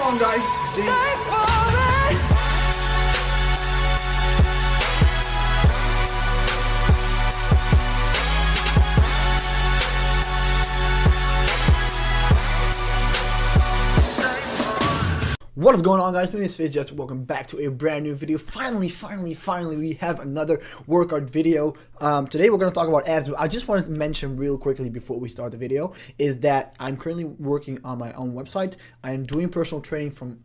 on, guys. Stay falling. What is going on, guys? My name is FaZe. Welcome back to a brand new video. Finally, we have another workout video. Today we're going to talk about abs. I just wanted to mention real quickly before we start the video is that I'm currently working on my own website. I am doing personal training from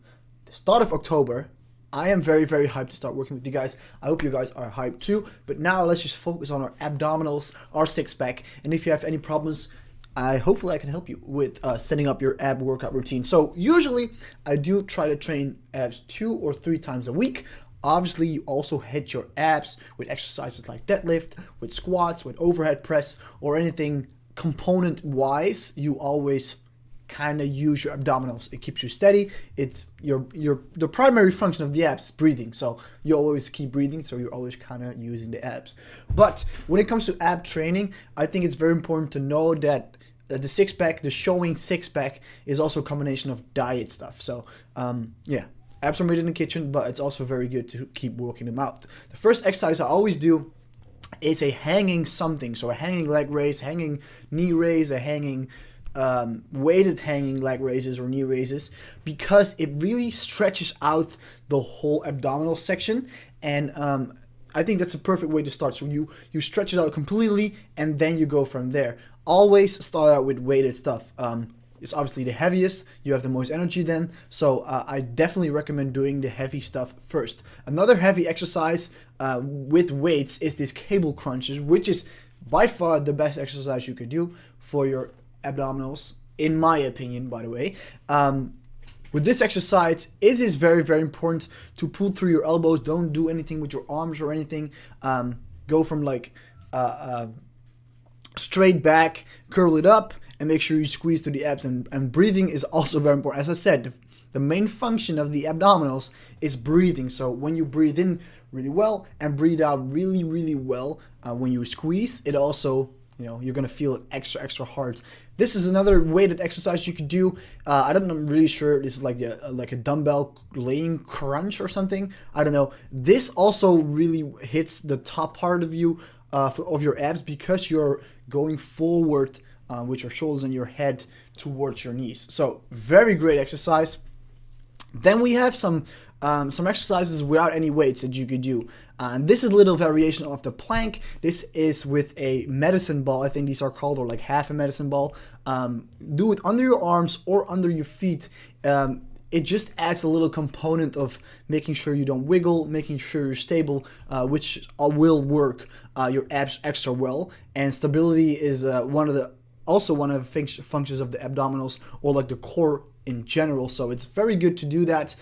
the start of October. I am very hyped to start working with you guys. I hope you guys are hyped too. But now let's just focus on our abdominals, our six-pack, and if you have any problems, hopefully I can help you with setting up your ab workout routine. So usually I do try to train abs 2 or 3 times a week. Obviously you also hit your abs with exercises like deadlift, with squats, with overhead press, or anything component wise. You always kind of use your abdominals. It keeps you steady. It's the primary function of the abs is breathing, so you always keep breathing, so you're always kind of using the abs. But when it comes to ab training, I think it's very important to know that the six-pack, the showing six-pack, is also a combination of diet stuff. So yeah, abs are made in the kitchen, but it's also very good to keep working them out. The first exercise I always do is a hanging something, so a hanging leg raise, hanging knee raise, a hanging weighted hanging leg raises or knee raises, because it really stretches out the whole abdominal section, and I think that's a perfect way to start. So you stretch it out completely and then you go from there. Always start out with weighted stuff. It's obviously the heaviest, you have the most energy then, so I definitely recommend doing the heavy stuff first. Another heavy exercise with weights is this cable crunches, which is by far the best exercise you could do for your abdominals, in my opinion, by the way. With this exercise, it is very important to pull through your elbows. Don't do anything with your arms or anything. Go from like straight back, curl it up, and make sure you squeeze to the abs. And breathing is also very important. As I said, the main function of the abdominals is breathing. So when you breathe in really well and breathe out really well, when you squeeze, it also, you know, you're gonna feel it extra hard. This is another weighted exercise you could do. I'm really sure this is like a dumbbell laying crunch or something. I don't know. This also really hits the top part of you of your abs, because you're going forward with your shoulders and your head towards your knees. So very great exercise. Then we have some exercises without any weights that you could do. And this is a little variation of the plank. This is with a medicine ball, I think these are called, or like half a medicine ball. Do it under your arms or under your feet. It just adds a little component of making sure you don't wiggle, making sure you're stable, which will work your abs extra well. And stability is one of the functions of the abdominals, or like the core in general, so it's very good to do that.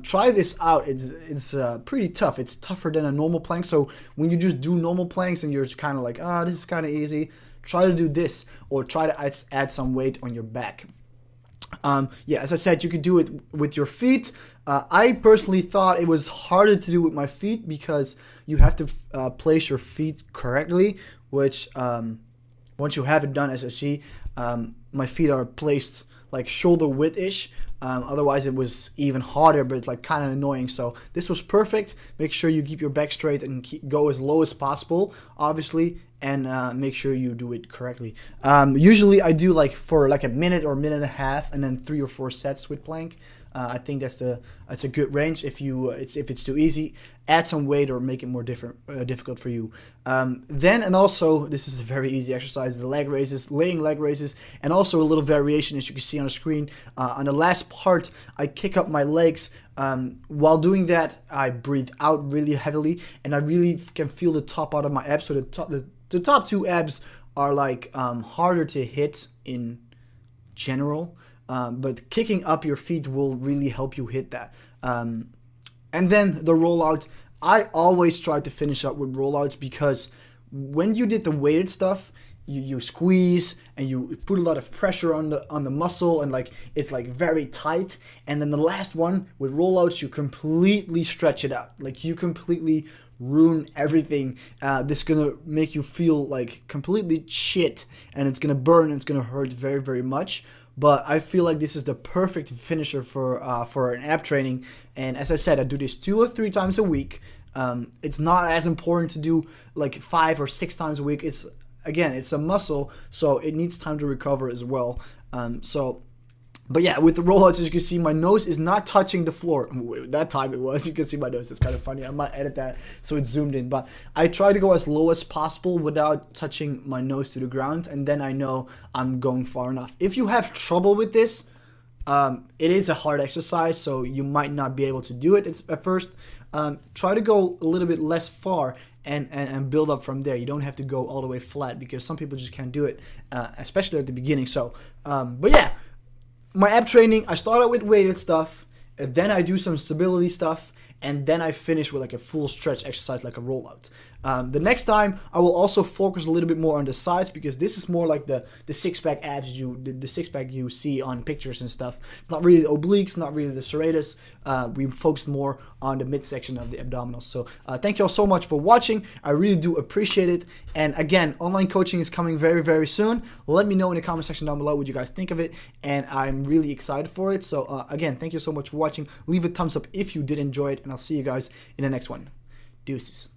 Try this out. It's pretty tough. It's tougher than a normal plank, so when you just do normal planks and you're just kind of like, this is kind of easy, try to do this, or try to add some weight on your back. Yeah, as I said, you could do it with your feet. I personally thought it was harder to do with my feet, because you have to place your feet correctly, which once you have it done, as I see, my feet are placed like shoulder width-ish. Otherwise it was even harder, but it's like kind of annoying. So this was perfect. Make sure you keep your back straight and go as low as possible, obviously, and make sure you do it correctly. Usually I do like for like a minute or a minute and a half, and then 3 or 4 sets with plank. I think that's a good range. If it's too easy, add some weight or make it more difficult for you. Then, and also, this is a very easy exercise, the leg raises, laying leg raises, and also a little variation, as you can see on the screen. On the last part, I kick up my legs. While doing that, I breathe out really heavily, and I really can feel the top out of my abs. So the top 2 abs are like harder to hit in general. But kicking up your feet will really help you hit that. And then the rollout, I always try to finish up with rollouts, because when you did the weighted stuff, you squeeze and you put a lot of pressure on the muscle, and like it's like very tight. And then the last one with rollouts, you completely stretch it out. Like you completely ruin everything. This is gonna make you feel like completely shit, and it's gonna burn, and it's gonna hurt very much. but I feel like this is the perfect finisher for an ab training. And as I said, I do this 2 or 3 times a week. It's not as important to do like 5 or 6 times a week. It's a muscle, so it needs time to recover as well. But yeah, with the rollouts, as you can see, my nose is not touching the floor. That time it was. You can see my nose. It's kind of funny. I might edit that so it's zoomed in. But I try to go as low as possible without touching my nose to the ground, and then I know I'm going far enough. If you have trouble with this, it is a hard exercise, so you might not be able to do it at first. Try to go a little bit less far and build up from there. You don't have to go all the way flat because some people just can't do it, especially at the beginning. So, but yeah. My ab training, I start out with weighted stuff, and then I do some stability stuff, and then I finish with like a full stretch exercise like a rollout. The next time I will also focus a little bit more on the sides, because this is more like the six-pack abs the six-pack you see on pictures and stuff. It's not really the obliques, not really the serratus. We focus more on the midsection of the abdominals. So thank you all so much for watching. I really do appreciate it. And again, online coaching is coming very, very soon. Let me know in the comment section down below what you guys think of it, and I'm really excited for it. So again, thank you so much for watching. Leave a thumbs up if you did enjoy it, and I'll see you guys in the next one. Deuces.